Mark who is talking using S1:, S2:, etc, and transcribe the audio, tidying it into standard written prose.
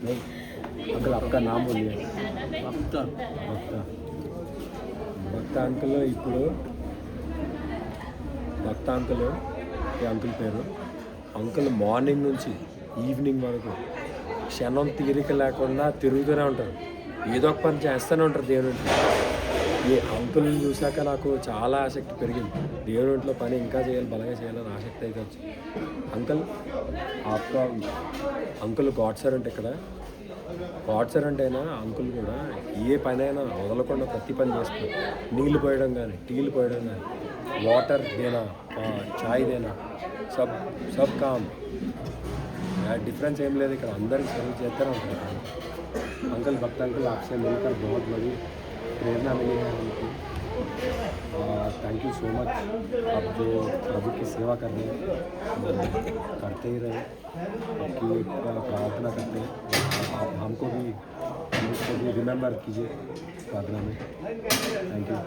S1: नहीं अंकल आपका नाम बोलिए
S2: भक्त
S1: భక్త భక్త అంకుల్ ఇప్పుడు భక్త అంకుల్ ఈ అంకుల్ పేరు అంకుల్ మార్నింగ్ నుంచి ఈవినింగ్ వరకు క్షణం తీరిక లేకుండా తిరుగుతూనే ఉంటారు, ఏదో ఒక పని చేస్తూనే ఉంటారు దేవుని. ఈ అంకుల్ని చూశాక నాకు చాలా ఆసక్తి పెరిగింది, దేవుని ఇంట్లో పని ఇంకా చేయాలి, బలంగా చేయాలని ఆసక్తి అయితే వచ్చింది. అంకుల్ ఆప్కా అంకుల్ గాడ్ సార్ అంటే ఇక్కడ గాడ్ సార్ అంటే అయినా అంకుల్ కూడా ఏ పని అయినా వదలకుండా ప్రతి పని చేస్తారు. నీళ్ళు పోయడం కానీ, టీలు పోయడం కానీ, వాటర్ దేనా, చాయ్ దేనా, సబ్ సబ్ కామ్ डिफरेंस एम ले अंदर सर्व चेते ఉంటారు. अंकल भक्त अंकल आपसे मिलकर बहुत बड़ी प्रेरणा मिली है हमको. Thank you so much. आप जो प्रभु की सेवा कर रहे हैं करते ही रहे, आपकी प्रार्थना करते हैं. आप हमको भी रिमेंबर कीजिए प्रार्थना में. Thank you.